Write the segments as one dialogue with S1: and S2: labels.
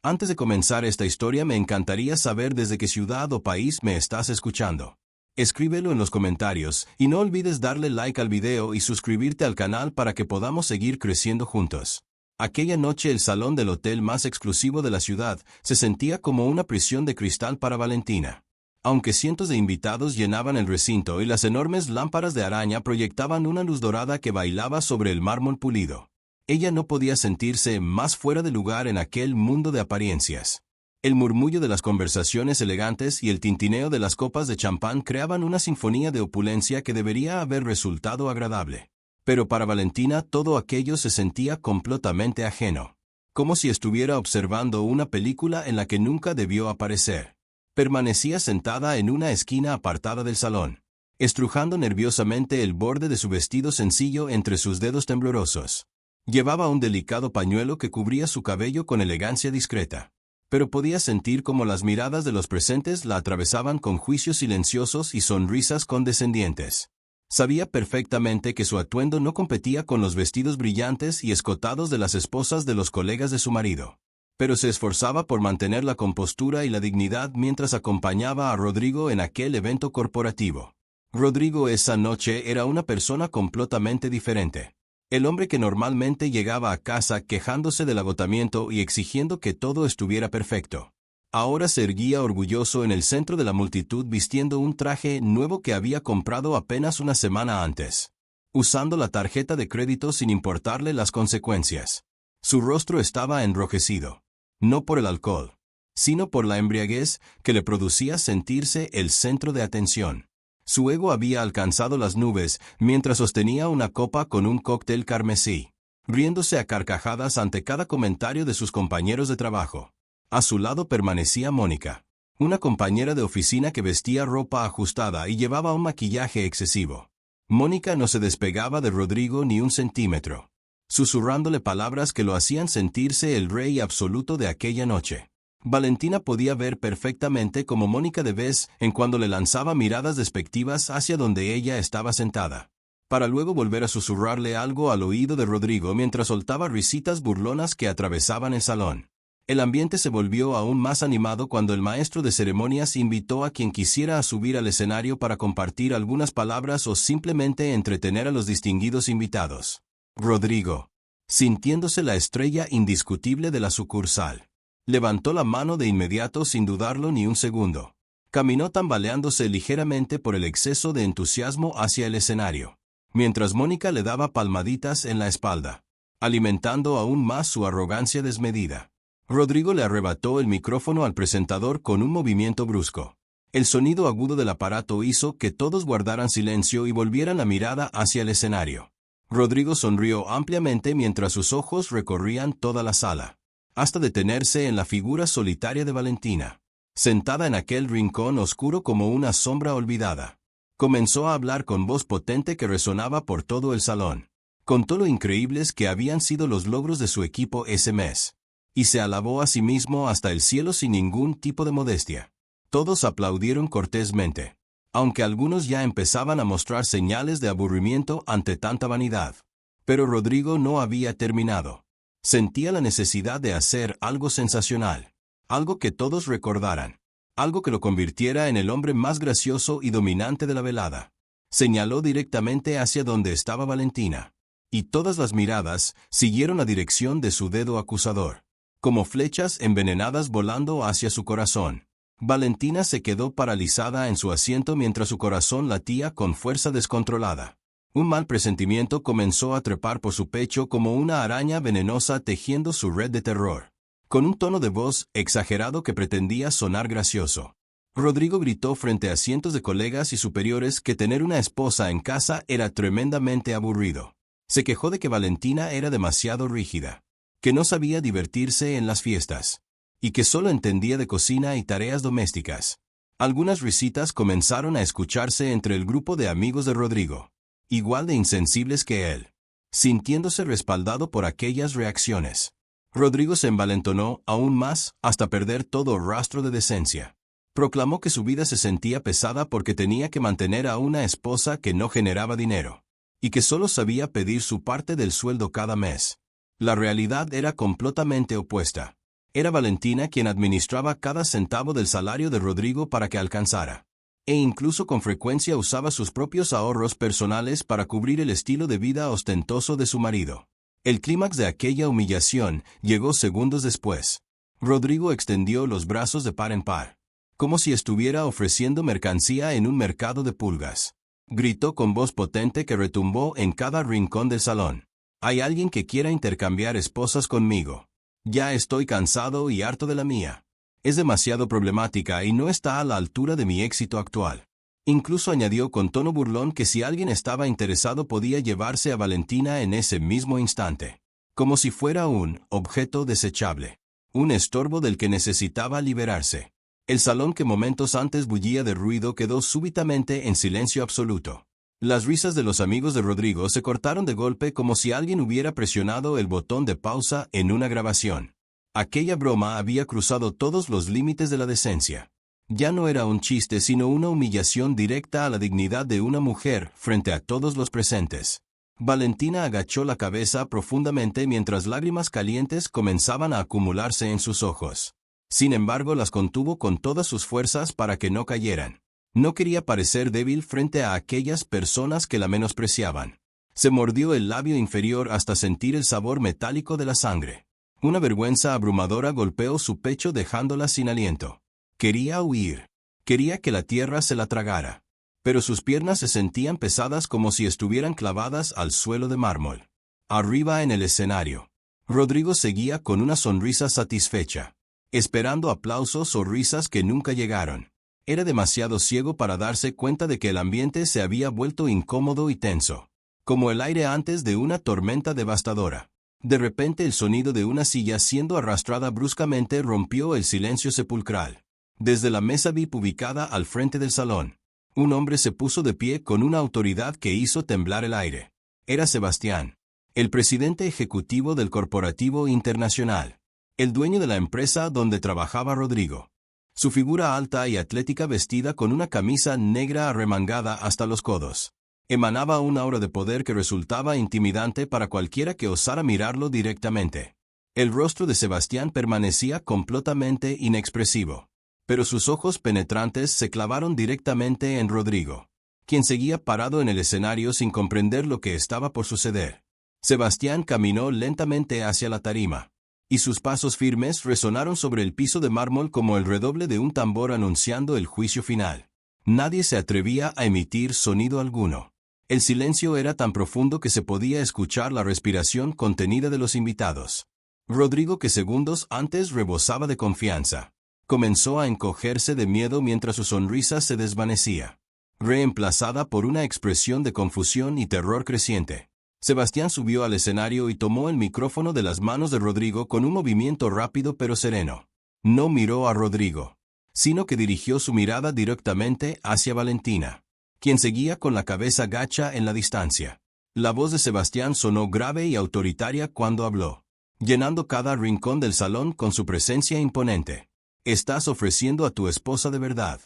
S1: Antes de comenzar esta historia me encantaría saber desde qué ciudad o país me estás escuchando. Escríbelo en los comentarios y no olvides darle like al video y suscribirte al canal para que podamos seguir creciendo juntos. Aquella noche el salón del hotel más exclusivo de la ciudad se sentía como una prisión de cristal para Valentina. Aunque cientos de invitados llenaban el recinto y las enormes lámparas de araña proyectaban una luz dorada que bailaba sobre el mármol pulido, ella no podía sentirse más fuera de lugar en aquel mundo de apariencias. El murmullo de las conversaciones elegantes y el tintineo de las copas de champán creaban una sinfonía de opulencia que debería haber resultado agradable. Pero para Valentina todo aquello se sentía completamente ajeno, como si estuviera observando una película en la que nunca debió aparecer. Permanecía sentada en una esquina apartada del salón, estrujando nerviosamente el borde de su vestido sencillo entre sus dedos temblorosos. Llevaba un delicado pañuelo que cubría su cabello con elegancia discreta, pero podía sentir cómo las miradas de los presentes la atravesaban con juicios silenciosos y sonrisas condescendientes. Sabía perfectamente que su atuendo no competía con los vestidos brillantes y escotados de las esposas de los colegas de su marido, pero se esforzaba por mantener la compostura y la dignidad mientras acompañaba a Rodrigo en aquel evento corporativo. Rodrigo esa noche era una persona completamente diferente. El hombre que normalmente llegaba a casa quejándose del agotamiento y exigiendo que todo estuviera perfecto, ahora se erguía orgulloso en el centro de la multitud vistiendo un traje nuevo que había comprado apenas una semana antes, usando la tarjeta de crédito sin importarle las consecuencias. Su rostro estaba enrojecido, no por el alcohol, sino por la embriaguez que le producía sentirse el centro de atención. Su ego había alcanzado las nubes mientras sostenía una copa con un cóctel carmesí, riéndose a carcajadas ante cada comentario de sus compañeros de trabajo. A su lado permanecía Mónica, una compañera de oficina que vestía ropa ajustada y llevaba un maquillaje excesivo. Mónica no se despegaba de Rodrigo ni un centímetro, susurrándole palabras que lo hacían sentirse el rey absoluto de aquella noche. Valentina podía ver perfectamente cómo Mónica de vez en cuando le lanzaba miradas despectivas hacia donde ella estaba sentada, para luego volver a susurrarle algo al oído de Rodrigo mientras soltaba risitas burlonas que atravesaban el salón. El ambiente se volvió aún más animado cuando el maestro de ceremonias invitó a quien quisiera a subir al escenario para compartir algunas palabras o simplemente entretener a los distinguidos invitados. Rodrigo, sintiéndose la estrella indiscutible de la sucursal, levantó la mano de inmediato sin dudarlo ni un segundo. Caminó tambaleándose ligeramente por el exceso de entusiasmo hacia el escenario, mientras Mónica le daba palmaditas en la espalda, alimentando aún más su arrogancia desmedida. Rodrigo le arrebató el micrófono al presentador con un movimiento brusco. El sonido agudo del aparato hizo que todos guardaran silencio y volvieran la mirada hacia el escenario. Rodrigo sonrió ampliamente mientras sus ojos recorrían toda la sala, hasta detenerse en la figura solitaria de Valentina, sentada en aquel rincón oscuro como una sombra olvidada. Comenzó a hablar con voz potente que resonaba por todo el salón. Contó lo increíbles que habían sido los logros de su equipo ese mes, y se alabó a sí mismo hasta el cielo sin ningún tipo de modestia. Todos aplaudieron cortésmente, aunque algunos ya empezaban a mostrar señales de aburrimiento ante tanta vanidad. Pero Rodrigo no había terminado. Sentía la necesidad de hacer algo sensacional, algo que todos recordaran, algo que lo convirtiera en el hombre más gracioso y dominante de la velada. Señaló directamente hacia donde estaba Valentina, y todas las miradas siguieron la dirección de su dedo acusador, como flechas envenenadas volando hacia su corazón. Valentina se quedó paralizada en su asiento mientras su corazón latía con fuerza descontrolada. Un mal presentimiento comenzó a trepar por su pecho como una araña venenosa tejiendo su red de terror. Con un tono de voz exagerado que pretendía sonar gracioso, Rodrigo gritó frente a cientos de colegas y superiores que tener una esposa en casa era tremendamente aburrido. Se quejó de que Valentina era demasiado rígida, que no sabía divertirse en las fiestas, y que solo entendía de cocina y tareas domésticas. Algunas risitas comenzaron a escucharse entre el grupo de amigos de Rodrigo, igual de insensibles que él. Sintiéndose respaldado por aquellas reacciones, Rodrigo se envalentonó aún más hasta perder todo rastro de decencia. Proclamó que su vida se sentía pesada porque tenía que mantener a una esposa que no generaba dinero, y que solo sabía pedir su parte del sueldo cada mes. La realidad era completamente opuesta. Era Valentina quien administraba cada centavo del salario de Rodrigo para que alcanzara. E incluso con frecuencia usaba sus propios ahorros personales para cubrir el estilo de vida ostentoso de su marido. El clímax de aquella humillación llegó segundos después. Rodrigo extendió los brazos de par en par, como si estuviera ofreciendo mercancía en un mercado de pulgas. Gritó con voz potente que retumbó en cada rincón del salón. «Hay alguien que quiera intercambiar esposas conmigo. Ya estoy cansado y harto de la mía. Es demasiado problemática y no está a la altura de mi éxito actual». Incluso añadió con tono burlón que si alguien estaba interesado podía llevarse a Valentina en ese mismo instante, como si fuera un objeto desechable, un estorbo del que necesitaba liberarse. El salón que momentos antes bullía de ruido quedó súbitamente en silencio absoluto. Las risas de los amigos de Rodrigo se cortaron de golpe como si alguien hubiera presionado el botón de pausa en una grabación. Aquella broma había cruzado todos los límites de la decencia. Ya no era un chiste sino una humillación directa a la dignidad de una mujer frente a todos los presentes. Valentina agachó la cabeza profundamente mientras lágrimas calientes comenzaban a acumularse en sus ojos. Sin embargo, las contuvo con todas sus fuerzas para que no cayeran. No quería parecer débil frente a aquellas personas que la menospreciaban. Se mordió el labio inferior hasta sentir el sabor metálico de la sangre. Una vergüenza abrumadora golpeó su pecho dejándola sin aliento. Quería huir. Quería que la tierra se la tragara. Pero sus piernas se sentían pesadas como si estuvieran clavadas al suelo de mármol. Arriba en el escenario, Rodrigo seguía con una sonrisa satisfecha, esperando aplausos o risas que nunca llegaron. Era demasiado ciego para darse cuenta de que el ambiente se había vuelto incómodo y tenso, como el aire antes de una tormenta devastadora. De repente el sonido de una silla siendo arrastrada bruscamente rompió el silencio sepulcral. Desde la mesa VIP ubicada al frente del salón, un hombre se puso de pie con una autoridad que hizo temblar el aire. Era Sebastián, el presidente ejecutivo del Corporativo Internacional, el dueño de la empresa donde trabajaba Rodrigo. Su figura alta y atlética vestida con una camisa negra arremangada hasta los codos, emanaba una aura de poder que resultaba intimidante para cualquiera que osara mirarlo directamente. El rostro de Sebastián permanecía completamente inexpresivo, pero sus ojos penetrantes se clavaron directamente en Rodrigo, quien seguía parado en el escenario sin comprender lo que estaba por suceder. Sebastián caminó lentamente hacia la tarima, y sus pasos firmes resonaron sobre el piso de mármol como el redoble de un tambor anunciando el juicio final. Nadie se atrevía a emitir sonido alguno. El silencio era tan profundo que se podía escuchar la respiración contenida de los invitados. Rodrigo, que segundos antes rebosaba de confianza, comenzó a encogerse de miedo mientras su sonrisa se desvanecía, reemplazada por una expresión de confusión y terror creciente. Sebastián subió al escenario y tomó el micrófono de las manos de Rodrigo con un movimiento rápido pero sereno. No miró a Rodrigo, sino que dirigió su mirada directamente hacia Valentina, quien seguía con la cabeza gacha en la distancia. La voz de Sebastián sonó grave y autoritaria cuando habló, llenando cada rincón del salón con su presencia imponente. «¿Estás ofreciendo a tu esposa de verdad?»,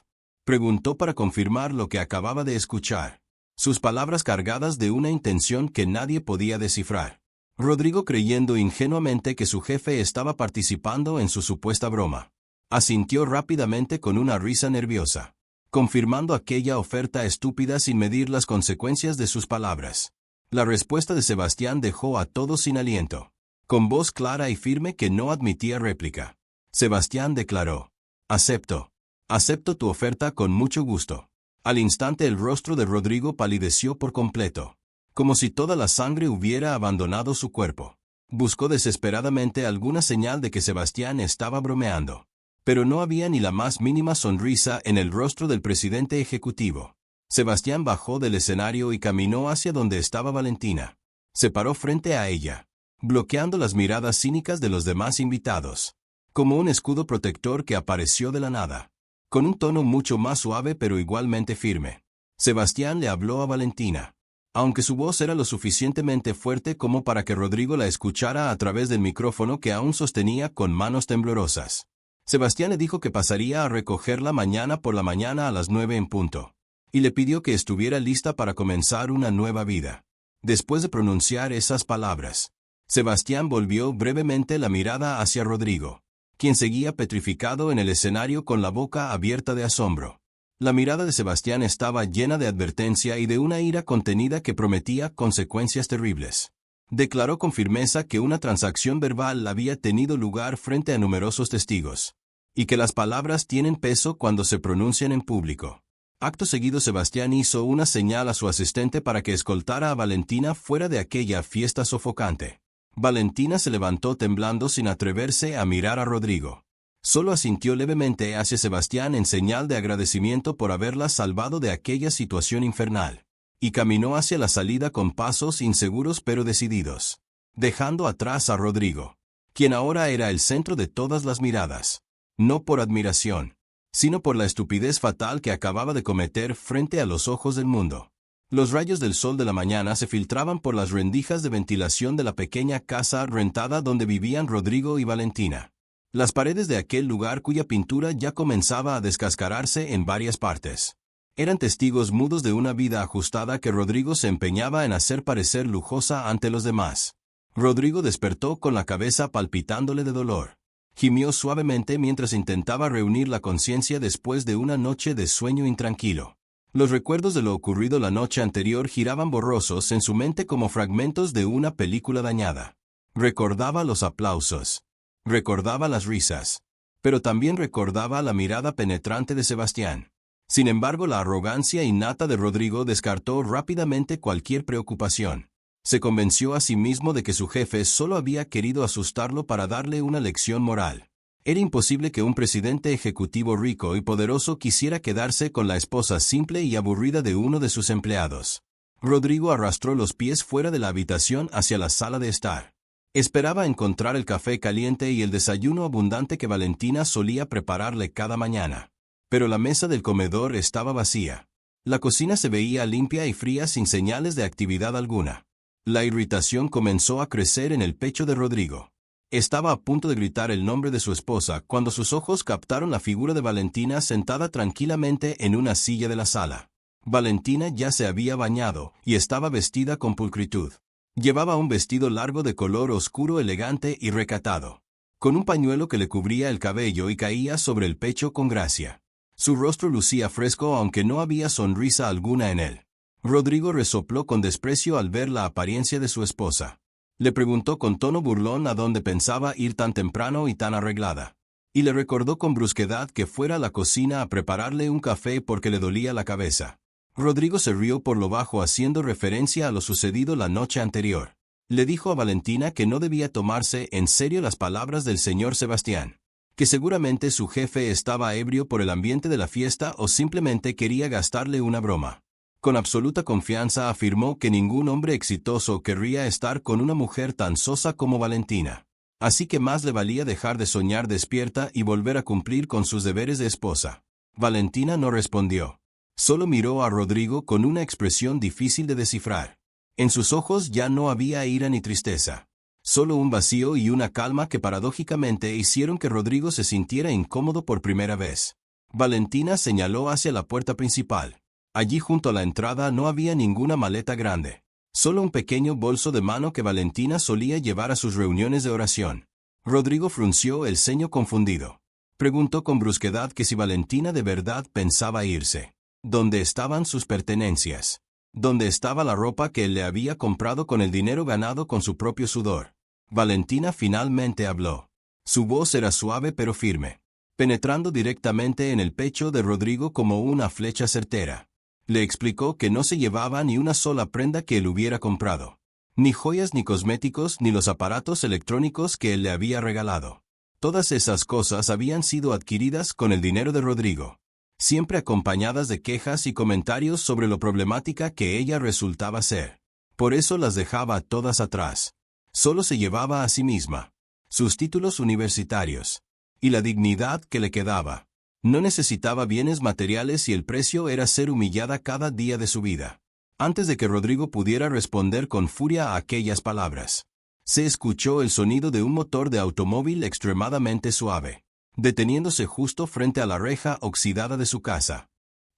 S1: preguntó para confirmar lo que acababa de escuchar. Sus palabras cargadas de una intención que nadie podía descifrar. Rodrigo, creyendo ingenuamente que su jefe estaba participando en su supuesta broma, asintió rápidamente con una risa nerviosa, confirmando aquella oferta estúpida sin medir las consecuencias de sus palabras. La respuesta de Sebastián dejó a todos sin aliento. Con voz clara y firme que no admitía réplica, Sebastián declaró: Acepto tu oferta con mucho gusto». Al instante el rostro de Rodrigo palideció por completo, como si toda la sangre hubiera abandonado su cuerpo. Buscó desesperadamente alguna señal de que Sebastián estaba bromeando, pero no había ni la más mínima sonrisa en el rostro del presidente ejecutivo. Sebastián bajó del escenario y caminó hacia donde estaba Valentina. Se paró frente a ella, bloqueando las miradas cínicas de los demás invitados, como un escudo protector que apareció de la nada. Con un tono mucho más suave pero igualmente firme, Sebastián le habló a Valentina, aunque su voz era lo suficientemente fuerte como para que Rodrigo la escuchara a través del micrófono que aún sostenía con manos temblorosas. Sebastián le dijo que pasaría a recogerla mañana por la mañana a las 9 en punto, y le pidió que estuviera lista para comenzar una nueva vida. Después de pronunciar esas palabras, Sebastián volvió brevemente la mirada hacia Rodrigo, quien seguía petrificado en el escenario con la boca abierta de asombro. La mirada de Sebastián estaba llena de advertencia y de una ira contenida que prometía consecuencias terribles. Declaró con firmeza que una transacción verbal había tenido lugar frente a numerosos testigos, y que las palabras tienen peso cuando se pronuncian en público. Acto seguido Sebastián hizo una señal a su asistente para que escoltara a Valentina fuera de aquella fiesta sofocante. Valentina se levantó temblando sin atreverse a mirar a Rodrigo. Solo asintió levemente hacia Sebastián en señal de agradecimiento por haberla salvado de aquella situación infernal, y caminó hacia la salida con pasos inseguros pero decididos, dejando atrás a Rodrigo, quien ahora era el centro de todas las miradas, no por admiración, sino por la estupidez fatal que acababa de cometer frente a los ojos del mundo. Los rayos del sol de la mañana se filtraban por las rendijas de ventilación de la pequeña casa rentada donde vivían Rodrigo y Valentina. Las paredes de aquel lugar cuya pintura ya comenzaba a descascararse en varias partes eran testigos mudos de una vida ajustada que Rodrigo se empeñaba en hacer parecer lujosa ante los demás. Rodrigo despertó con la cabeza palpitándole de dolor. Gimió suavemente mientras intentaba reunir la conciencia después de una noche de sueño intranquilo. Los recuerdos de lo ocurrido la noche anterior giraban borrosos en su mente como fragmentos de una película dañada. Recordaba los aplausos. Recordaba las risas. Pero también recordaba la mirada penetrante de Sebastián. Sin embargo, la arrogancia innata de Rodrigo descartó rápidamente cualquier preocupación. Se convenció a sí mismo de que su jefe solo había querido asustarlo para darle una lección moral. Era imposible que un presidente ejecutivo rico y poderoso quisiera quedarse con la esposa simple y aburrida de uno de sus empleados. Rodrigo arrastró los pies fuera de la habitación hacia la sala de estar. Esperaba encontrar el café caliente y el desayuno abundante que Valentina solía prepararle cada mañana. Pero la mesa del comedor estaba vacía. La cocina se veía limpia y fría sin señales de actividad alguna. La irritación comenzó a crecer en el pecho de Rodrigo. Estaba a punto de gritar el nombre de su esposa cuando sus ojos captaron la figura de Valentina sentada tranquilamente en una silla de la sala. Valentina ya se había bañado y estaba vestida con pulcritud. Llevaba un vestido largo de color oscuro elegante y recatado, con un pañuelo que le cubría el cabello y caía sobre el pecho con gracia. Su rostro lucía fresco aunque no había sonrisa alguna en él. Rodrigo resopló con desprecio al ver la apariencia de su esposa. Le preguntó con tono burlón a dónde pensaba ir tan temprano y tan arreglada. Y le recordó con brusquedad que fuera a la cocina a prepararle un café porque le dolía la cabeza. Rodrigo se rió por lo bajo haciendo referencia a lo sucedido la noche anterior. Le dijo a Valentina que no debía tomarse en serio las palabras del señor Sebastián, que seguramente su jefe estaba ebrio por el ambiente de la fiesta o simplemente quería gastarle una broma. Con absoluta confianza afirmó que ningún hombre exitoso querría estar con una mujer tan sosa como Valentina. Así que más le valía dejar de soñar despierta y volver a cumplir con sus deberes de esposa. Valentina no respondió. Solo miró a Rodrigo con una expresión difícil de descifrar. En sus ojos ya no había ira ni tristeza. Solo un vacío y una calma que paradójicamente hicieron que Rodrigo se sintiera incómodo por primera vez. Valentina señaló hacia la puerta principal. Allí junto a la entrada no había ninguna maleta grande. Solo un pequeño bolso de mano que Valentina solía llevar a sus reuniones de oración. Rodrigo frunció el ceño confundido. Preguntó con brusquedad que si Valentina de verdad pensaba irse. ¿Dónde estaban sus pertenencias? ¿Dónde estaba la ropa que él le había comprado con el dinero ganado con su propio sudor? Valentina finalmente habló. Su voz era suave pero firme, penetrando directamente en el pecho de Rodrigo como una flecha certera. Le explicó que no se llevaba ni una sola prenda que él hubiera comprado, ni joyas ni cosméticos ni los aparatos electrónicos que él le había regalado. Todas esas cosas habían sido adquiridas con el dinero de Rodrigo, siempre acompañadas de quejas y comentarios sobre lo problemática que ella resultaba ser. Por eso las dejaba todas atrás. Solo se llevaba a sí misma, sus títulos universitarios, y la dignidad que le quedaba. No necesitaba bienes materiales y el precio era ser humillada cada día de su vida. Antes de que Rodrigo pudiera responder con furia a aquellas palabras, se escuchó el sonido de un motor de automóvil extremadamente suave, deteniéndose justo frente a la reja oxidada de su casa.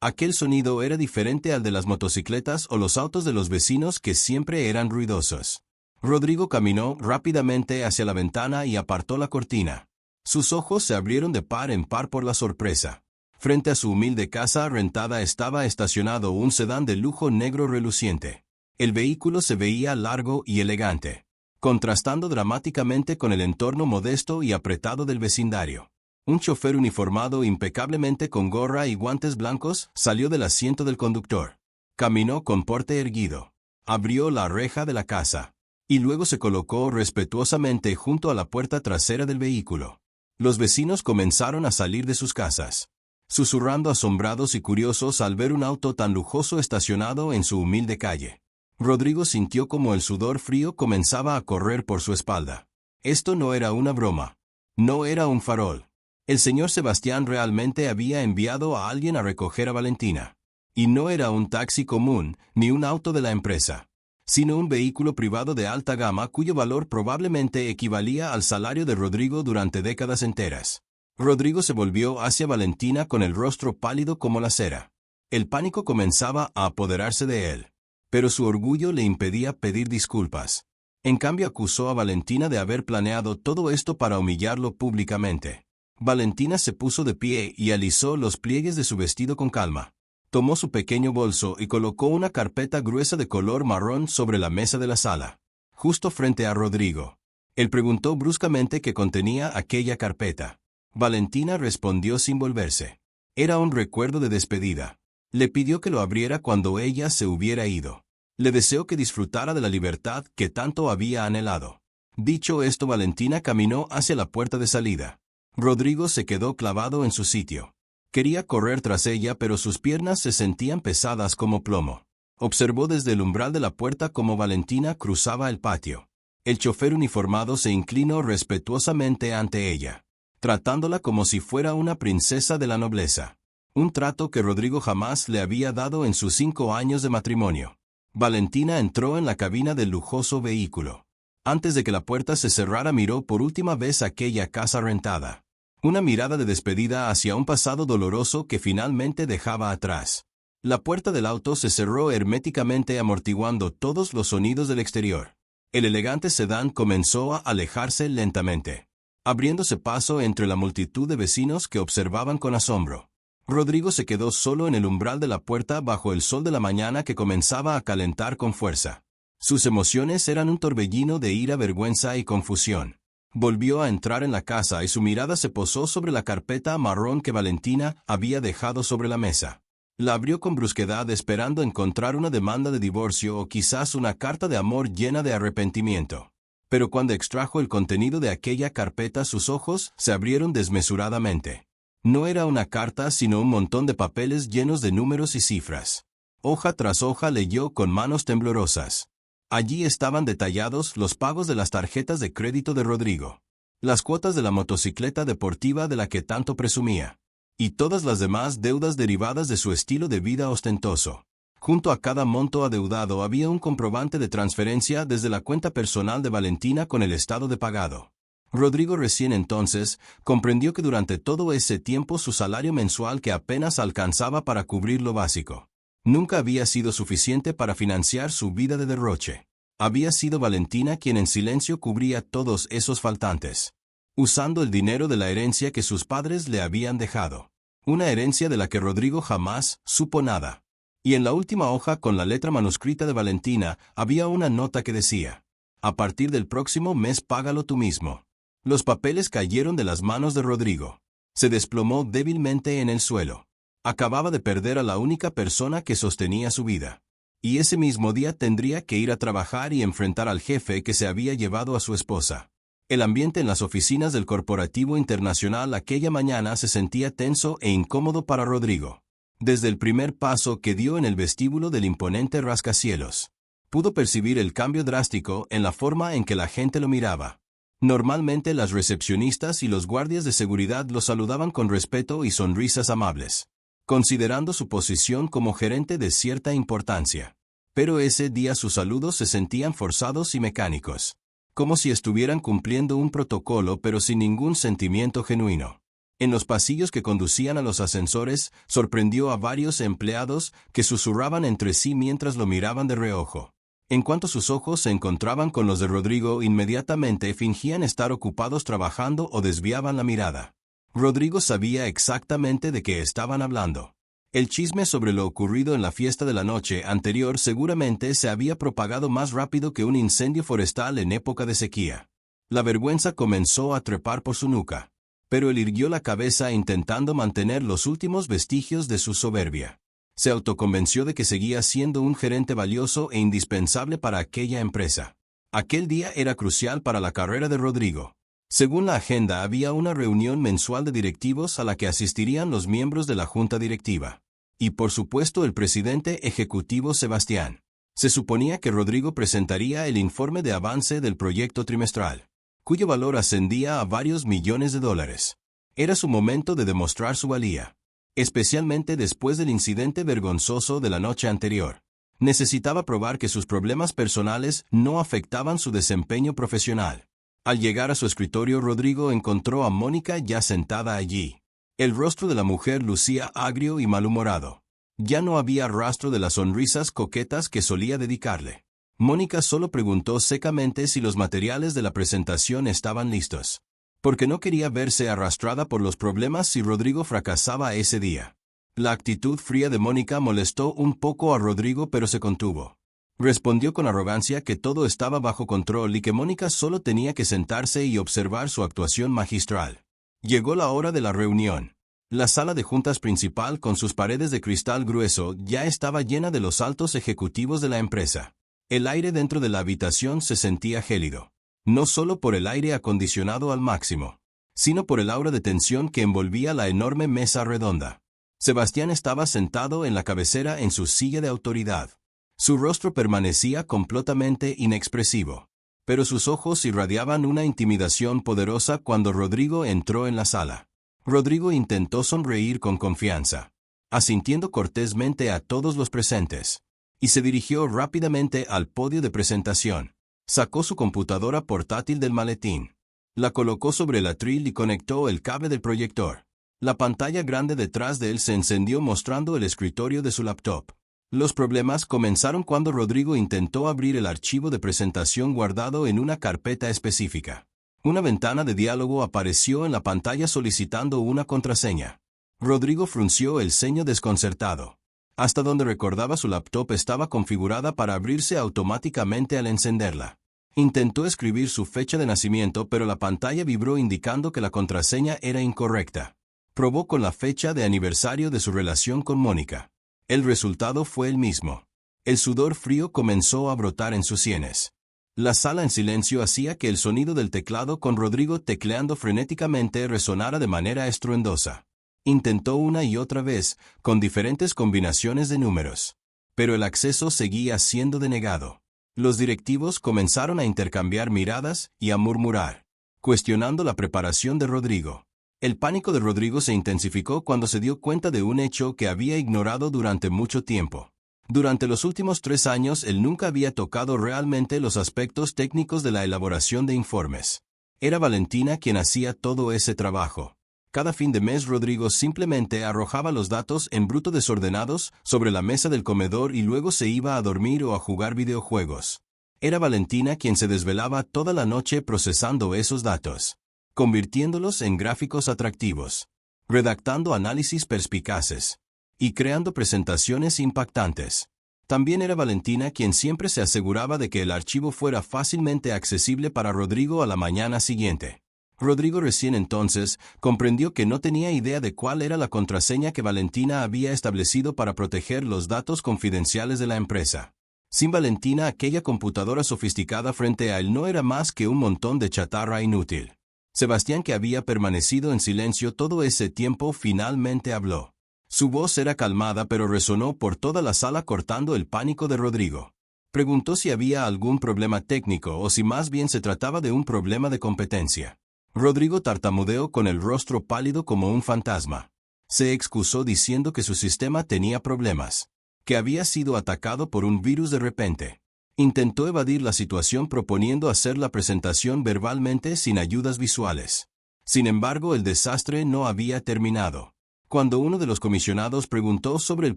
S1: Aquel sonido era diferente al de las motocicletas o los autos de los vecinos que siempre eran ruidosos. Rodrigo caminó rápidamente hacia la ventana y apartó la cortina. Sus ojos se abrieron de par en par por la sorpresa. Frente a su humilde casa rentada estaba estacionado un sedán de lujo negro reluciente. El vehículo se veía largo y elegante, contrastando dramáticamente con el entorno modesto y apretado del vecindario. Un chofer uniformado impecablemente con gorra y guantes blancos salió del asiento del conductor. Caminó con porte erguido. Abrió la reja de la casa. Y luego se colocó respetuosamente junto a la puerta trasera del vehículo. Los vecinos comenzaron a salir de sus casas, susurrando asombrados y curiosos al ver un auto tan lujoso estacionado en su humilde calle. Rodrigo sintió como el sudor frío comenzaba a correr por su espalda. Esto no era una broma. No era un farol. El señor Sebastián realmente había enviado a alguien a recoger a Valentina. Y no era un taxi común, ni un auto de la empresa, sino un vehículo privado de alta gama cuyo valor probablemente equivalía al salario de Rodrigo durante décadas enteras. Rodrigo se volvió hacia Valentina con el rostro pálido como la cera. El pánico comenzaba a apoderarse de él, pero su orgullo le impedía pedir disculpas. En cambio acusó a Valentina de haber planeado todo esto para humillarlo públicamente. Valentina se puso de pie y alisó los pliegues de su vestido con calma. Tomó su pequeño bolso y colocó una carpeta gruesa de color marrón sobre la mesa de la sala, justo frente a Rodrigo. Él preguntó bruscamente qué contenía aquella carpeta. Valentina respondió sin volverse. Era un recuerdo de despedida. Le pidió que lo abriera cuando ella se hubiera ido. Le deseó que disfrutara de la libertad que tanto había anhelado. Dicho esto, Valentina caminó hacia la puerta de salida. Rodrigo se quedó clavado en su sitio. Quería correr tras ella, pero sus piernas se sentían pesadas como plomo. Observó desde el umbral de la puerta cómo Valentina cruzaba el patio. El chofer uniformado se inclinó respetuosamente ante ella, tratándola como si fuera una princesa de la nobleza. Un trato que Rodrigo jamás le había dado en sus 5 años de matrimonio. Valentina entró en la cabina del lujoso vehículo. Antes de que la puerta se cerrara, miró por última vez aquella casa rentada. Una mirada de despedida hacia un pasado doloroso que finalmente dejaba atrás. La puerta del auto se cerró herméticamente, amortiguando todos los sonidos del exterior. El elegante sedán comenzó a alejarse lentamente, abriéndose paso entre la multitud de vecinos que observaban con asombro. Rodrigo se quedó solo en el umbral de la puerta bajo el sol de la mañana que comenzaba a calentar con fuerza. Sus emociones eran un torbellino de ira, vergüenza y confusión. Volvió a entrar en la casa y su mirada se posó sobre la carpeta marrón que Valentina había dejado sobre la mesa. La abrió con brusquedad, esperando encontrar una demanda de divorcio o quizás una carta de amor llena de arrepentimiento. Pero cuando extrajo el contenido de aquella carpeta, sus ojos se abrieron desmesuradamente. No era una carta, sino un montón de papeles llenos de números y cifras. Hoja tras hoja leyó con manos temblorosas. Allí estaban detallados los pagos de las tarjetas de crédito de Rodrigo, las cuotas de la motocicleta deportiva de la que tanto presumía, y todas las demás deudas derivadas de su estilo de vida ostentoso. Junto a cada monto adeudado había un comprobante de transferencia desde la cuenta personal de Valentina con el estado de pagado. Rodrigo recién entonces comprendió que durante todo ese tiempo su salario mensual, que apenas alcanzaba para cubrir lo básico, nunca había sido suficiente para financiar su vida de derroche. Había sido Valentina quien en silencio cubría todos esos faltantes, usando el dinero de la herencia que sus padres le habían dejado. Una herencia de la que Rodrigo jamás supo nada. Y en la última hoja, con la letra manuscrita de Valentina, había una nota que decía: a partir del próximo mes págalo tú mismo. Los papeles cayeron de las manos de Rodrigo. Se desplomó débilmente en el suelo. Acababa de perder a la única persona que sostenía su vida. Y ese mismo día tendría que ir a trabajar y enfrentar al jefe que se había llevado a su esposa. El ambiente en las oficinas del Corporativo Internacional aquella mañana se sentía tenso e incómodo para Rodrigo. Desde el primer paso que dio en el vestíbulo del imponente rascacielos, pudo percibir el cambio drástico en la forma en que la gente lo miraba. Normalmente las recepcionistas y los guardias de seguridad lo saludaban con respeto y sonrisas amables, considerando su posición como gerente de cierta importancia. Pero ese día sus saludos se sentían forzados y mecánicos, como si estuvieran cumpliendo un protocolo pero sin ningún sentimiento genuino. En los pasillos que conducían a los ascensores, sorprendió a varios empleados que susurraban entre sí mientras lo miraban de reojo. En cuanto sus ojos se encontraban con los de Rodrigo, inmediatamente fingían estar ocupados trabajando o desviaban la mirada. Rodrigo sabía exactamente de qué estaban hablando. El chisme sobre lo ocurrido en la fiesta de la noche anterior seguramente se había propagado más rápido que un incendio forestal en época de sequía. La vergüenza comenzó a trepar por su nuca, pero él irguió la cabeza intentando mantener los últimos vestigios de su soberbia. Se autoconvenció de que seguía siendo un gerente valioso e indispensable para aquella empresa. Aquel día era crucial para la carrera de Rodrigo. Según la agenda, había una reunión mensual de directivos a la que asistirían los miembros de la junta directiva. Y por supuesto el presidente ejecutivo Sebastián. Se suponía que Rodrigo presentaría el informe de avance del proyecto trimestral, cuyo valor ascendía a varios millones de dólares. Era su momento de demostrar su valía, especialmente después del incidente vergonzoso de la noche anterior. Necesitaba probar que sus problemas personales no afectaban su desempeño profesional. Al llegar a su escritorio, Rodrigo encontró a Mónica ya sentada allí. El rostro de la mujer lucía agrio y malhumorado. Ya no había rastro de las sonrisas coquetas que solía dedicarle. Mónica solo preguntó secamente si los materiales de la presentación estaban listos, porque no quería verse arrastrada por los problemas si Rodrigo fracasaba ese día. La actitud fría de Mónica molestó un poco a Rodrigo, pero se contuvo. Respondió con arrogancia que todo estaba bajo control y que Mónica solo tenía que sentarse y observar su actuación magistral. Llegó la hora de la reunión. La sala de juntas principal, con sus paredes de cristal grueso, ya estaba llena de los altos ejecutivos de la empresa. El aire dentro de la habitación se sentía gélido, no solo por el aire acondicionado al máximo, sino por el aura de tensión que envolvía la enorme mesa redonda. Sebastián estaba sentado en la cabecera en su silla de autoridad. Su rostro permanecía completamente inexpresivo, pero sus ojos irradiaban una intimidación poderosa cuando Rodrigo entró en la sala. Rodrigo intentó sonreír con confianza, asintiendo cortésmente a todos los presentes, y se dirigió rápidamente al podio de presentación. Sacó su computadora portátil del maletín, la colocó sobre el atril y conectó el cable del proyector. La pantalla grande detrás de él se encendió mostrando el escritorio de su laptop. Los problemas comenzaron cuando Rodrigo intentó abrir el archivo de presentación guardado en una carpeta específica. Una ventana de diálogo apareció en la pantalla solicitando una contraseña. Rodrigo frunció el ceño desconcertado. Hasta donde recordaba, su laptop estaba configurada para abrirse automáticamente al encenderla. Intentó escribir su fecha de nacimiento, pero la pantalla vibró indicando que la contraseña era incorrecta. Probó con la fecha de aniversario de su relación con Mónica. El resultado fue el mismo. El sudor frío comenzó a brotar en sus sienes. La sala en silencio hacía que el sonido del teclado, con Rodrigo tecleando frenéticamente, resonara de manera estruendosa. Intentó una y otra vez, con diferentes combinaciones de números, pero el acceso seguía siendo denegado. Los directivos comenzaron a intercambiar miradas y a murmurar, cuestionando la preparación de Rodrigo. El pánico de Rodrigo se intensificó cuando se dio cuenta de un hecho que había ignorado durante mucho tiempo. Durante los últimos 3 años, él nunca había tocado realmente los aspectos técnicos de la elaboración de informes. Era Valentina quien hacía todo ese trabajo. Cada fin de mes Rodrigo simplemente arrojaba los datos en bruto desordenados sobre la mesa del comedor y luego se iba a dormir o a jugar videojuegos. Era Valentina quien se desvelaba toda la noche procesando esos datos, convirtiéndolos en gráficos atractivos, redactando análisis perspicaces y creando presentaciones impactantes. También era Valentina quien siempre se aseguraba de que el archivo fuera fácilmente accesible para Rodrigo a la mañana siguiente. Rodrigo recién entonces comprendió que no tenía idea de cuál era la contraseña que Valentina había establecido para proteger los datos confidenciales de la empresa. Sin Valentina, aquella computadora sofisticada frente a él no era más que un montón de chatarra inútil. Sebastián, que había permanecido en silencio todo ese tiempo, finalmente habló. Su voz era calmada, pero resonó por toda la sala, cortando el pánico de Rodrigo. Preguntó si había algún problema técnico o si más bien se trataba de un problema de competencia. Rodrigo tartamudeó con el rostro pálido como un fantasma. Se excusó diciendo que su sistema tenía problemas, que había sido atacado por un virus de repente. Intentó evadir la situación proponiendo hacer la presentación verbalmente sin ayudas visuales. Sin embargo, el desastre no había terminado. Cuando uno de los comisionados preguntó sobre el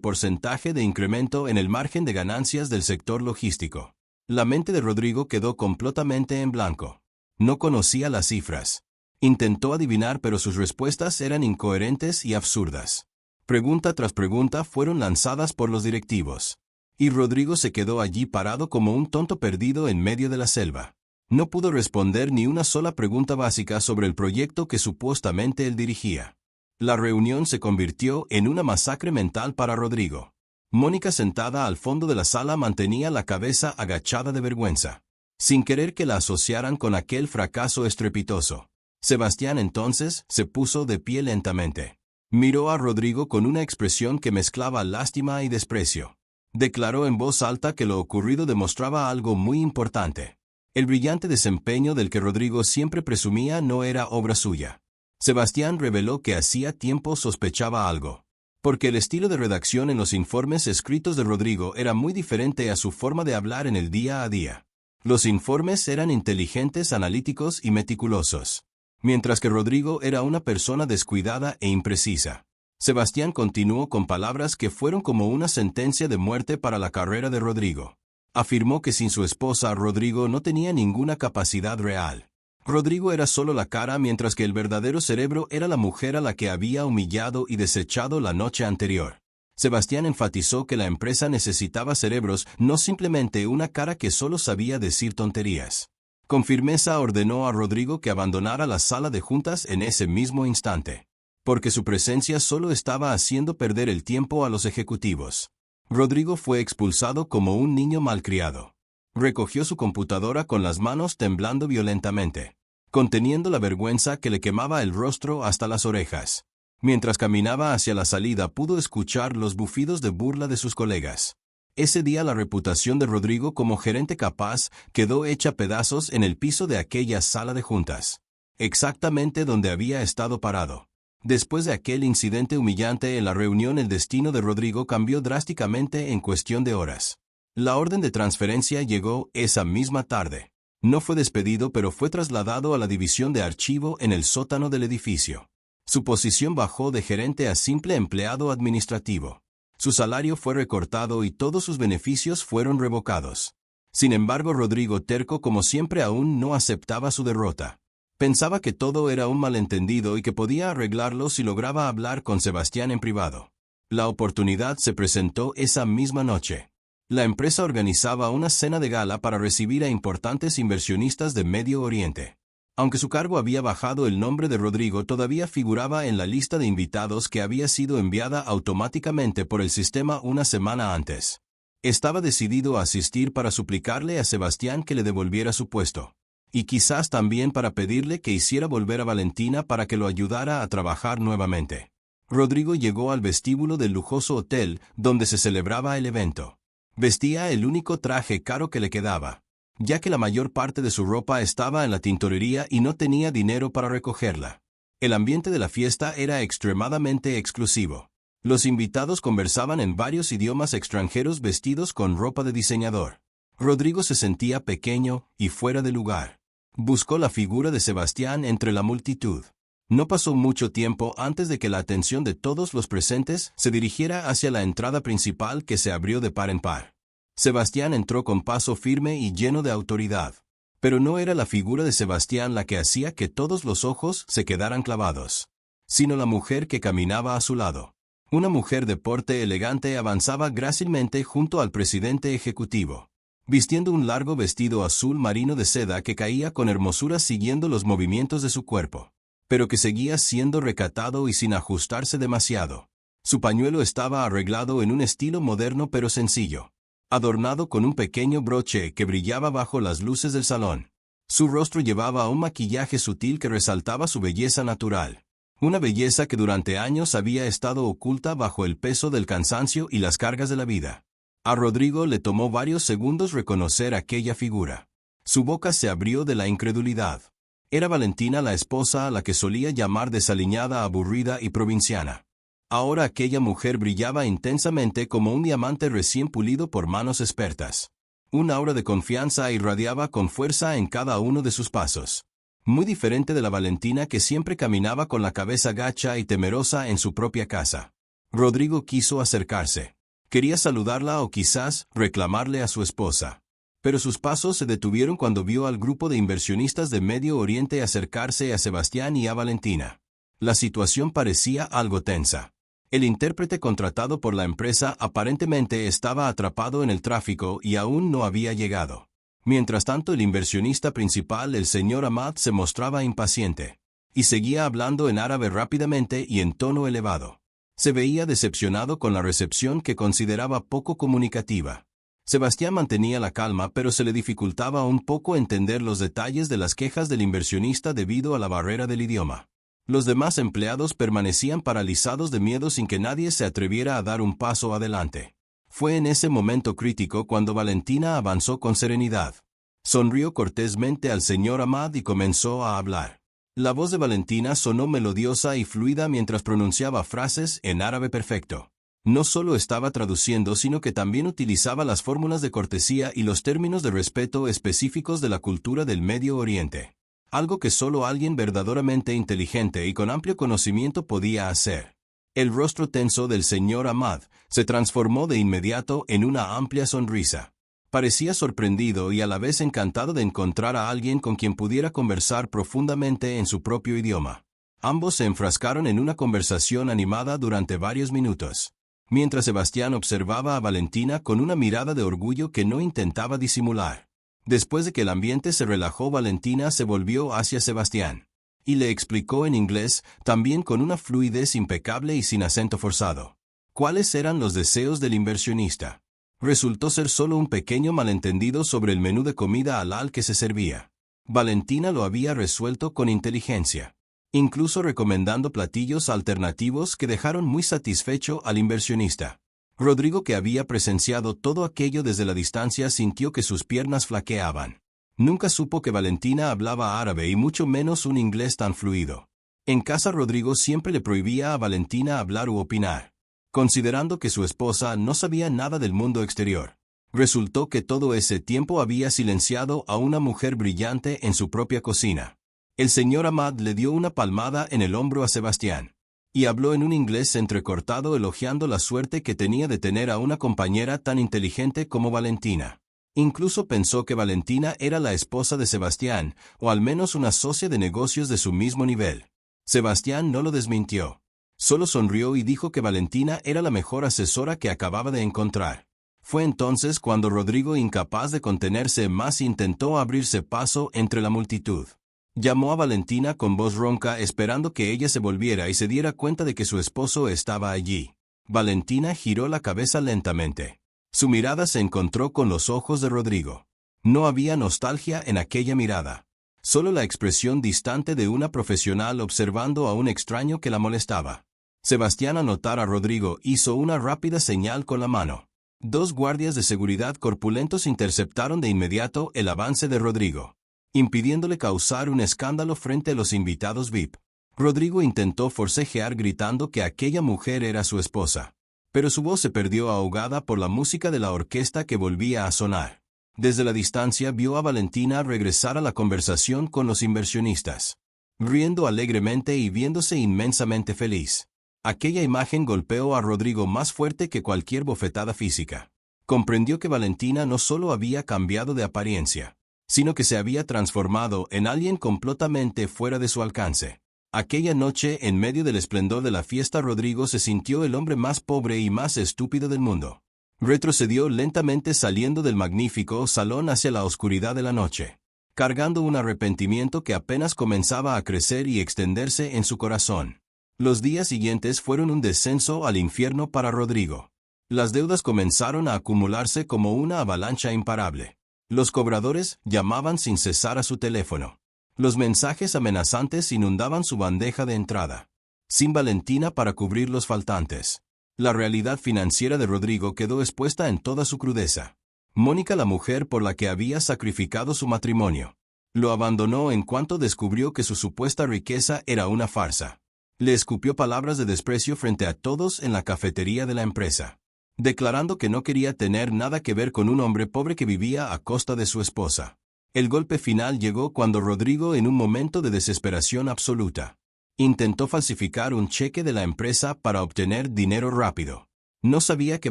S1: porcentaje de incremento en el margen de ganancias del sector logístico, La mente de Rodrigo quedó completamente en blanco. No conocía las cifras. Intentó adivinar, pero sus respuestas eran incoherentes y absurdas. Pregunta tras pregunta fueron lanzadas por los directivos. Y Rodrigo se quedó allí parado como un tonto perdido en medio de la selva. No pudo responder ni una sola pregunta básica sobre el proyecto que supuestamente él dirigía. La reunión se convirtió en una masacre mental para Rodrigo. Mónica, sentada al fondo de la sala, mantenía la cabeza agachada de vergüenza, sin querer que la asociaran con aquel fracaso estrepitoso. Sebastián entonces se puso de pie lentamente. Miró a Rodrigo con una expresión que mezclaba lástima y desprecio. Declaró en voz alta que lo ocurrido demostraba algo muy importante. El brillante desempeño del que Rodrigo siempre presumía no era obra suya. Sebastián reveló que hacía tiempo sospechaba algo, porque el estilo de redacción en los informes escritos de Rodrigo era muy diferente a su forma de hablar en el día a día. Los informes eran inteligentes, analíticos y meticulosos, mientras que Rodrigo era una persona descuidada e imprecisa. Sebastián continuó con palabras que fueron como una sentencia de muerte para la carrera de Rodrigo. Afirmó que sin su esposa, Rodrigo no tenía ninguna capacidad real. Rodrigo era solo la cara, mientras que el verdadero cerebro era la mujer a la que había humillado y desechado la noche anterior. Sebastián enfatizó que la empresa necesitaba cerebros, no simplemente una cara que solo sabía decir tonterías. Con firmeza ordenó a Rodrigo que abandonara la sala de juntas en ese mismo instante, porque su presencia solo estaba haciendo perder el tiempo a los ejecutivos. Rodrigo fue expulsado como un niño malcriado. Recogió su computadora con las manos temblando violentamente, conteniendo la vergüenza que le quemaba el rostro hasta las orejas. Mientras caminaba hacia la salida, pudo escuchar los bufidos de burla de sus colegas. Ese día la reputación de Rodrigo como gerente capaz quedó hecha pedazos en el piso de aquella sala de juntas, exactamente donde había estado parado. Después de aquel incidente humillante en la reunión, el destino de Rodrigo cambió drásticamente en cuestión de horas. La orden de transferencia llegó esa misma tarde. No fue despedido, pero fue trasladado a la división de archivo en el sótano del edificio. Su posición bajó de gerente a simple empleado administrativo. Su salario fue recortado y todos sus beneficios fueron revocados. Sin embargo, Rodrigo, terco como siempre, aún no aceptaba su derrota. Pensaba que todo era un malentendido y que podía arreglarlo si lograba hablar con Sebastián en privado. La oportunidad se presentó esa misma noche. La empresa organizaba una cena de gala para recibir a importantes inversionistas de Medio Oriente. Aunque su cargo había bajado, el nombre de Rodrigo todavía figuraba en la lista de invitados que había sido enviada automáticamente por el sistema una semana antes. Estaba decidido a asistir para suplicarle a Sebastián que le devolviera su puesto, y quizás también para pedirle que hiciera volver a Valentina para que lo ayudara a trabajar nuevamente. Rodrigo llegó al vestíbulo del lujoso hotel donde se celebraba el evento. Vestía el único traje caro que le quedaba, ya que la mayor parte de su ropa estaba en la tintorería y no tenía dinero para recogerla. El ambiente de la fiesta era extremadamente exclusivo. Los invitados conversaban en varios idiomas extranjeros vestidos con ropa de diseñador. Rodrigo se sentía pequeño y fuera de lugar. Buscó la figura de Sebastián entre la multitud. No pasó mucho tiempo antes de que la atención de todos los presentes se dirigiera hacia la entrada principal, que se abrió de par en par. Sebastián entró con paso firme y lleno de autoridad. Pero no era la figura de Sebastián la que hacía que todos los ojos se quedaran clavados, sino la mujer que caminaba a su lado. Una mujer de porte elegante avanzaba grácilmente junto al presidente ejecutivo, vistiendo un largo vestido azul marino de seda que caía con hermosura siguiendo los movimientos de su cuerpo, pero que seguía siendo recatado y sin ajustarse demasiado. Su pañuelo estaba arreglado en un estilo moderno pero sencillo, adornado con un pequeño broche que brillaba bajo las luces del salón. Su rostro llevaba un maquillaje sutil que resaltaba su belleza natural, una belleza que durante años había estado oculta bajo el peso del cansancio y las cargas de la vida. A Rodrigo le tomó varios segundos reconocer aquella figura. Su boca se abrió de la incredulidad. Era Valentina, la esposa a la que solía llamar desaliñada, aburrida y provinciana. Ahora aquella mujer brillaba intensamente como un diamante recién pulido por manos expertas. Un aura de confianza irradiaba con fuerza en cada uno de sus pasos. Muy diferente de la Valentina que siempre caminaba con la cabeza gacha y temerosa en su propia casa. Rodrigo quiso acercarse. Quería saludarla o quizás reclamarle a su esposa. Pero sus pasos se detuvieron cuando vio al grupo de inversionistas de Medio Oriente acercarse a Sebastián y a Valentina. La situación parecía algo tensa. El intérprete contratado por la empresa aparentemente estaba atrapado en el tráfico y aún no había llegado. Mientras tanto, el inversionista principal, el señor Ahmad, se mostraba impaciente y seguía hablando en árabe rápidamente y en tono elevado. Se veía decepcionado con la recepción que consideraba poco comunicativa. Sebastián mantenía la calma, pero se le dificultaba un poco entender los detalles de las quejas del inversionista debido a la barrera del idioma. Los demás empleados permanecían paralizados de miedo sin que nadie se atreviera a dar un paso adelante. Fue en ese momento crítico cuando Valentina avanzó con serenidad. Sonrió cortésmente al señor Ahmad y comenzó a hablar. La voz de Valentina sonó melodiosa y fluida mientras pronunciaba frases en árabe perfecto. No solo estaba traduciendo, sino que también utilizaba las fórmulas de cortesía y los términos de respeto específicos de la cultura del Medio Oriente. Algo que solo alguien verdaderamente inteligente y con amplio conocimiento podía hacer. El rostro tenso del señor Ahmad se transformó de inmediato en una amplia sonrisa. Parecía sorprendido y a la vez encantado de encontrar a alguien con quien pudiera conversar profundamente en su propio idioma. Ambos se enfrascaron en una conversación animada durante varios minutos, mientras Sebastián observaba a Valentina con una mirada de orgullo que no intentaba disimular. Después de que el ambiente se relajó, Valentina se volvió hacia Sebastián y le explicó en inglés, también con una fluidez impecable y sin acento forzado, cuáles eran los deseos del inversionista. Resultó ser solo un pequeño malentendido sobre el menú de comida halal que se servía. Valentina lo había resuelto con inteligencia, incluso recomendando platillos alternativos que dejaron muy satisfecho al inversionista. Rodrigo, que había presenciado todo aquello desde la distancia, sintió que sus piernas flaqueaban. Nunca supo que Valentina hablaba árabe y mucho menos un inglés tan fluido. En casa, Rodrigo siempre le prohibía a Valentina hablar u opinar, considerando que su esposa no sabía nada del mundo exterior. Resultó que todo ese tiempo había silenciado a una mujer brillante en su propia cocina. El señor Ahmad le dio una palmada en el hombro a Sebastián y habló en un inglés entrecortado, elogiando la suerte que tenía de tener a una compañera tan inteligente como Valentina. Incluso pensó que Valentina era la esposa de Sebastián, o al menos una socia de negocios de su mismo nivel. Sebastián no lo desmintió. Solo sonrió y dijo que Valentina era la mejor asesora que acababa de encontrar. Fue entonces cuando Rodrigo, incapaz de contenerse más, intentó abrirse paso entre la multitud. Llamó a Valentina con voz ronca, esperando que ella se volviera y se diera cuenta de que su esposo estaba allí. Valentina giró la cabeza lentamente. Su mirada se encontró con los ojos de Rodrigo. No había nostalgia en aquella mirada, solo la expresión distante de una profesional observando a un extraño que la molestaba. Sebastián, al notar a Rodrigo, hizo una rápida señal con la mano. Dos guardias de seguridad corpulentos interceptaron de inmediato el avance de Rodrigo, impidiéndole causar un escándalo frente a los invitados VIP. Rodrigo intentó forcejear gritando que aquella mujer era su esposa, pero su voz se perdió ahogada por la música de la orquesta que volvía a sonar. Desde la distancia vio a Valentina regresar a la conversación con los inversionistas, riendo alegremente y viéndose inmensamente feliz. Aquella imagen golpeó a Rodrigo más fuerte que cualquier bofetada física. Comprendió que Valentina no solo había cambiado de apariencia, sino que se había transformado en alguien completamente fuera de su alcance. Aquella noche, en medio del esplendor de la fiesta, Rodrigo se sintió el hombre más pobre y más estúpido del mundo. Retrocedió lentamente, saliendo del magnífico salón hacia la oscuridad de la noche, cargando un arrepentimiento que apenas comenzaba a crecer y extenderse en su corazón. Los días siguientes fueron un descenso al infierno para Rodrigo. Las deudas comenzaron a acumularse como una avalancha imparable. Los cobradores llamaban sin cesar a su teléfono. Los mensajes amenazantes inundaban su bandeja de entrada, sin Valentina para cubrir los faltantes. La realidad financiera de Rodrigo quedó expuesta en toda su crudeza. Mónica, la mujer por la que había sacrificado su matrimonio, lo abandonó en cuanto descubrió que su supuesta riqueza era una farsa. Le escupió palabras de desprecio frente a todos en la cafetería de la empresa, declarando que no quería tener nada que ver con un hombre pobre que vivía a costa de su esposa. El golpe final llegó cuando Rodrigo, en un momento de desesperación absoluta, intentó falsificar un cheque de la empresa para obtener dinero rápido. No sabía que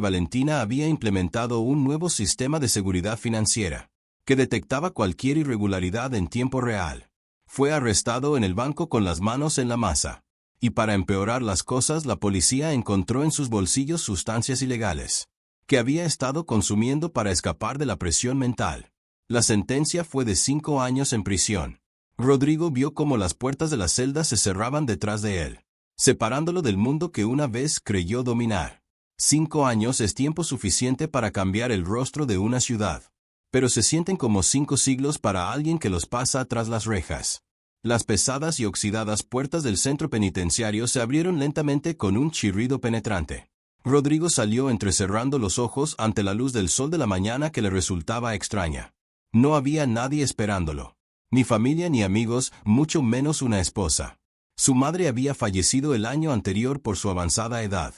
S1: Valentina había implementado un nuevo sistema de seguridad financiera, que detectaba cualquier irregularidad en tiempo real. Fue arrestado en el banco con las manos en la masa. Y para empeorar las cosas, la policía encontró en sus bolsillos sustancias ilegales que había estado consumiendo para escapar de la presión mental. La sentencia fue de 5 años en prisión. Rodrigo vio cómo las puertas de la celda se cerraban detrás de él, separándolo del mundo que una vez creyó dominar. 5 años es tiempo suficiente para cambiar el rostro de una ciudad, pero se sienten como 5 siglos para alguien que los pasa tras las rejas. Las pesadas y oxidadas puertas del centro penitenciario se abrieron lentamente con un chirrido penetrante. Rodrigo salió entrecerrando los ojos ante la luz del sol de la mañana que le resultaba extraña. No había nadie esperándolo. Ni familia ni amigos, mucho menos una esposa. Su madre había fallecido el año anterior por su avanzada edad.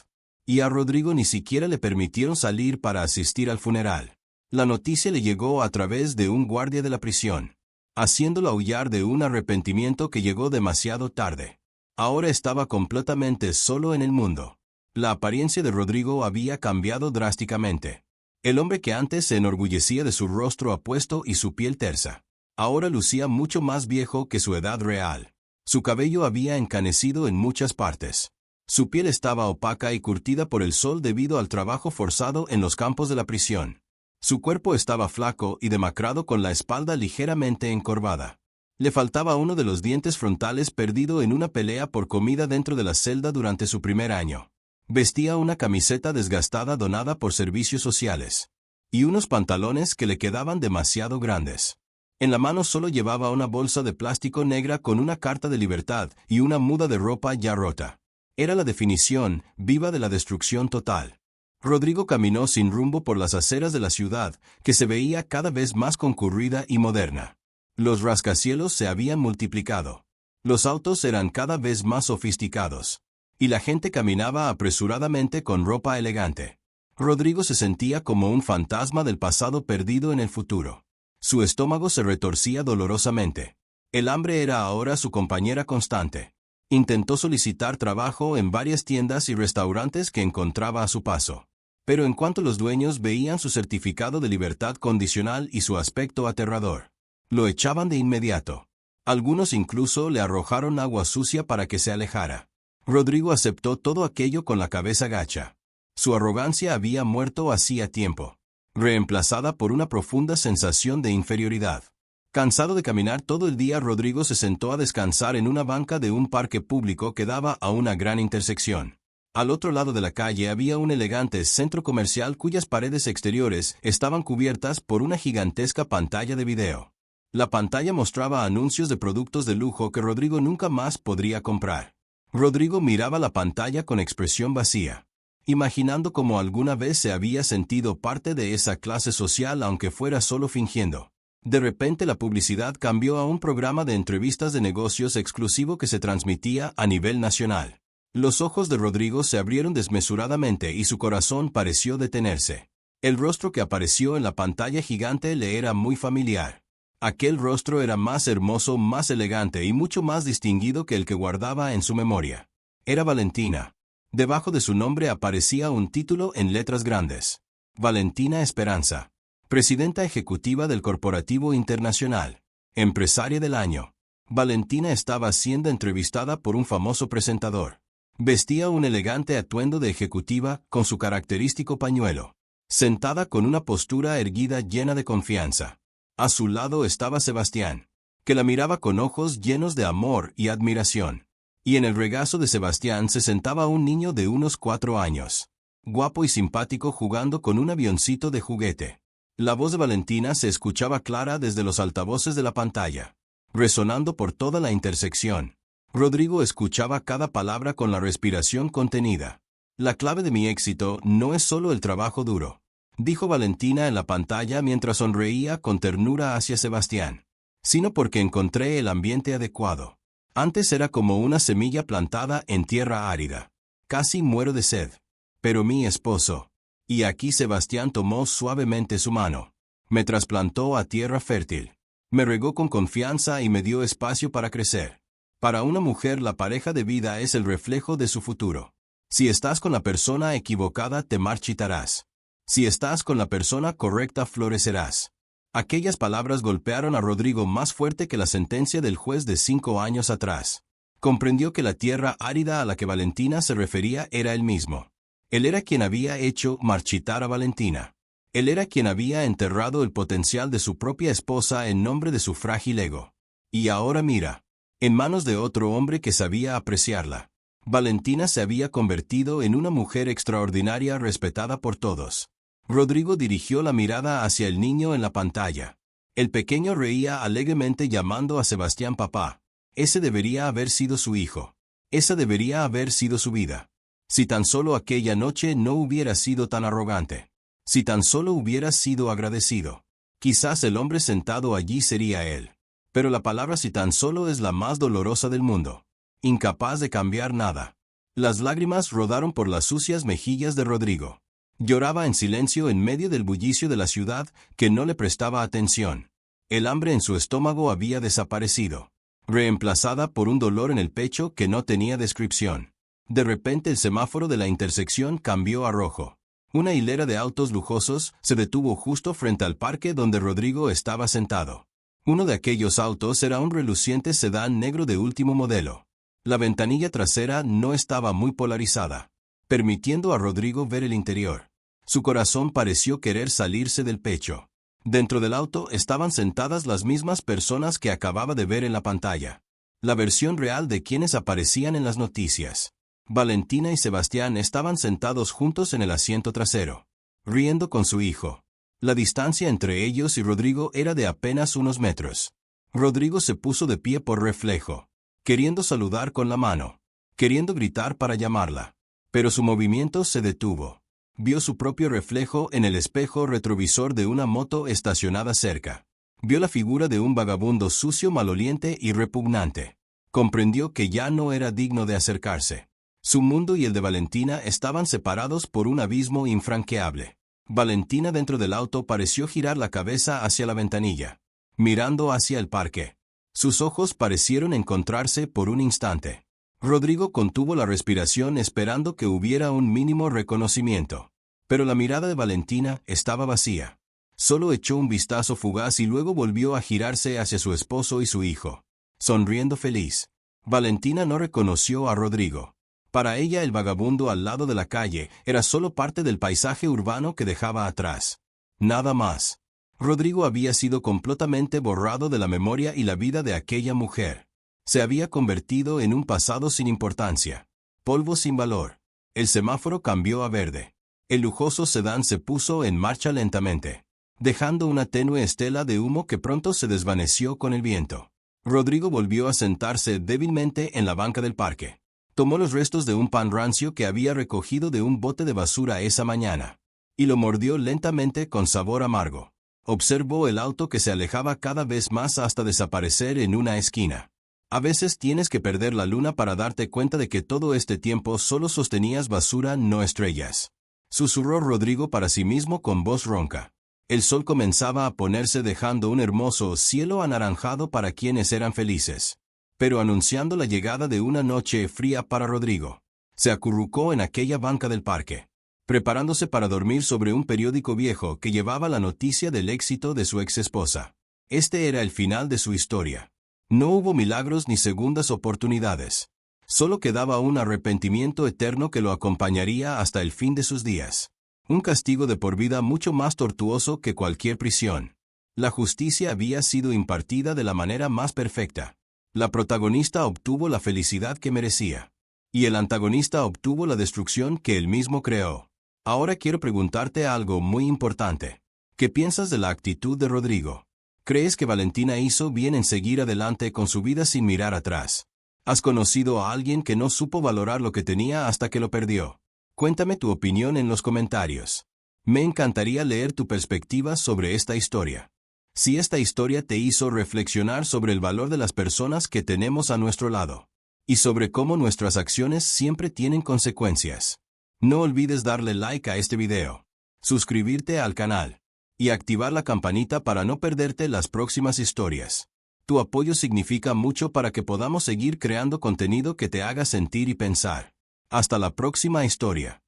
S1: Y a Rodrigo ni siquiera le permitieron salir para asistir al funeral. La noticia le llegó a través de un guardia de la prisión, haciéndolo aullar de un arrepentimiento que llegó demasiado tarde. Ahora estaba completamente solo en el mundo. La apariencia de Rodrigo había cambiado drásticamente. El hombre que antes se enorgullecía de su rostro apuesto y su piel tersa, ahora lucía mucho más viejo que su edad real. Su cabello había encanecido en muchas partes. Su piel estaba opaca y curtida por el sol debido al trabajo forzado en los campos de la prisión. Su cuerpo estaba flaco y demacrado con la espalda ligeramente encorvada. Le faltaba uno de los dientes frontales perdido en una pelea por comida dentro de la celda durante su primer año. Vestía una camiseta desgastada donada por servicios sociales, y unos pantalones que le quedaban demasiado grandes. En la mano solo llevaba una bolsa de plástico negra con una carta de libertad y una muda de ropa ya rota. Era la definición viva de la destrucción total. Rodrigo caminó sin rumbo por las aceras de la ciudad, que se veía cada vez más concurrida y moderna. Los rascacielos se habían multiplicado. Los autos eran cada vez más sofisticados. Y la gente caminaba apresuradamente con ropa elegante. Rodrigo se sentía como un fantasma del pasado perdido en el futuro. Su estómago se retorcía dolorosamente. El hambre era ahora su compañera constante. Intentó solicitar trabajo en varias tiendas y restaurantes que encontraba a su paso. Pero en cuanto los dueños veían su certificado de libertad condicional y su aspecto aterrador, lo echaban de inmediato. Algunos incluso le arrojaron agua sucia para que se alejara. Rodrigo aceptó todo aquello con la cabeza gacha. Su arrogancia había muerto hacía tiempo, reemplazada por una profunda sensación de inferioridad. Cansado de caminar todo el día, Rodrigo se sentó a descansar en una banca de un parque público que daba a una gran intersección. Al otro lado de la calle había un elegante centro comercial cuyas paredes exteriores estaban cubiertas por una gigantesca pantalla de video. La pantalla mostraba anuncios de productos de lujo que Rodrigo nunca más podría comprar. Rodrigo miraba la pantalla con expresión vacía, imaginando cómo alguna vez se había sentido parte de esa clase social aunque fuera solo fingiendo. De repente la publicidad cambió a un programa de entrevistas de negocios exclusivo que se transmitía a nivel nacional. Los ojos de Rodrigo se abrieron desmesuradamente y su corazón pareció detenerse. El rostro que apareció en la pantalla gigante le era muy familiar. Aquel rostro era más hermoso, más elegante y mucho más distinguido que el que guardaba en su memoria. Era Valentina. Debajo de su nombre aparecía un título en letras grandes. Valentina Esperanza. Presidenta ejecutiva del Corporativo Internacional. Empresaria del año. Valentina estaba siendo entrevistada por un famoso presentador. Vestía un elegante atuendo de ejecutiva con su característico pañuelo. Sentada con una postura erguida llena de confianza. A su lado estaba Sebastián, que la miraba con ojos llenos de amor y admiración. Y en el regazo de Sebastián se sentaba un niño de unos 4 años, guapo y simpático jugando con un avioncito de juguete. La voz de Valentina se escuchaba clara desde los altavoces de la pantalla, resonando por toda la intersección. Rodrigo escuchaba cada palabra con la respiración contenida. La clave de mi éxito no es solo el trabajo duro, dijo Valentina en la pantalla mientras sonreía con ternura hacia Sebastián, sino porque encontré el ambiente adecuado. Antes era como una semilla plantada en tierra árida. Casi muero de sed. Pero mi esposo. Y aquí Sebastián tomó suavemente su mano. Me trasplantó a tierra fértil. Me regó con confianza y me dio espacio para crecer. Para una mujer la pareja de vida es el reflejo de su futuro. Si estás con la persona equivocada te marchitarás. Si estás con la persona correcta florecerás. Aquellas palabras golpearon a Rodrigo más fuerte que la sentencia del juez de 5 años atrás. Comprendió que la tierra árida a la que Valentina se refería era él mismo. Él era quien había hecho marchitar a Valentina. Él era quien había enterrado el potencial de su propia esposa en nombre de su frágil ego. Y ahora mira, en manos de otro hombre que sabía apreciarla. Valentina se había convertido en una mujer extraordinaria respetada por todos. Rodrigo dirigió la mirada hacia el niño en la pantalla. El pequeño reía alegremente llamando a Sebastián papá. Ese debería haber sido su hijo. Esa debería haber sido su vida. Si tan solo aquella noche no hubiera sido tan arrogante. Si tan solo hubiera sido agradecido. Quizás el hombre sentado allí sería él. Pero la palabra si tan solo es la más dolorosa del mundo. Incapaz de cambiar nada. Las lágrimas rodaron por las sucias mejillas de Rodrigo. Lloraba en silencio en medio del bullicio de la ciudad que no le prestaba atención. El hambre en su estómago había desaparecido, reemplazada por un dolor en el pecho que no tenía descripción. De repente el semáforo de la intersección cambió a rojo. Una hilera de autos lujosos se detuvo justo frente al parque donde Rodrigo estaba sentado. Uno de aquellos autos era un reluciente sedán negro de último modelo. La ventanilla trasera no estaba muy polarizada, permitiendo a Rodrigo ver el interior. Su corazón pareció querer salirse del pecho. Dentro del auto estaban sentadas las mismas personas que acababa de ver en la pantalla. La versión real de quienes aparecían en las noticias. Valentina y Sebastián estaban sentados juntos en el asiento trasero, riendo con su hijo. La distancia entre ellos y Rodrigo era de apenas unos metros. Rodrigo se puso de pie por reflejo, queriendo saludar con la mano, queriendo gritar para llamarla. Pero su movimiento se detuvo. Vio su propio reflejo en el espejo retrovisor de una moto estacionada cerca. Vio la figura de un vagabundo sucio, maloliente y repugnante. Comprendió que ya no era digno de acercarse. Su mundo y el de Valentina estaban separados por un abismo infranqueable. Valentina dentro del auto pareció girar la cabeza hacia la ventanilla, mirando hacia el parque. Sus ojos parecieron encontrarse por un instante. Rodrigo contuvo la respiración esperando que hubiera un mínimo reconocimiento. Pero la mirada de Valentina estaba vacía. Solo echó un vistazo fugaz y luego volvió a girarse hacia su esposo y su hijo, sonriendo feliz. Valentina no reconoció a Rodrigo. Para ella el vagabundo al lado de la calle era solo parte del paisaje urbano que dejaba atrás. Nada más. Rodrigo había sido completamente borrado de la memoria y la vida de aquella mujer. Se había convertido en un pasado sin importancia. Polvo sin valor. El semáforo cambió a verde. El lujoso sedán se puso en marcha lentamente, dejando una tenue estela de humo que pronto se desvaneció con el viento. Rodrigo volvió a sentarse débilmente en la banca del parque. Tomó los restos de un pan rancio que había recogido de un bote de basura esa mañana, y lo mordió lentamente con sabor amargo. Observó el auto que se alejaba cada vez más hasta desaparecer en una esquina. A veces tienes que perder la luna para darte cuenta de que todo este tiempo solo sostenías basura, no estrellas. Susurró Rodrigo para sí mismo con voz ronca. El sol comenzaba a ponerse dejando un hermoso cielo anaranjado para quienes eran felices, pero anunciando la llegada de una noche fría para Rodrigo. Se acurrucó en aquella banca del parque, preparándose para dormir sobre un periódico viejo que llevaba la noticia del éxito de su exesposa. Este era el final de su historia. No hubo milagros ni segundas oportunidades. Solo quedaba un arrepentimiento eterno que lo acompañaría hasta el fin de sus días. Un castigo de por vida mucho más tortuoso que cualquier prisión. La justicia había sido impartida de la manera más perfecta. La protagonista obtuvo la felicidad que merecía. Y el antagonista obtuvo la destrucción que él mismo creó. Ahora quiero preguntarte algo muy importante. ¿Qué piensas de la actitud de Rodrigo? ¿Crees que Valentina hizo bien en seguir adelante con su vida sin mirar atrás? ¿Has conocido a alguien que no supo valorar lo que tenía hasta que lo perdió? Cuéntame tu opinión en los comentarios. Me encantaría leer tu perspectiva sobre esta historia. Si esta historia te hizo reflexionar sobre el valor de las personas que tenemos a nuestro lado, y sobre cómo nuestras acciones siempre tienen consecuencias, no olvides darle like a este video, suscribirte al canal, y activar la campanita para no perderte las próximas historias. Tu apoyo significa mucho para que podamos seguir creando contenido que te haga sentir y pensar. Hasta la próxima historia.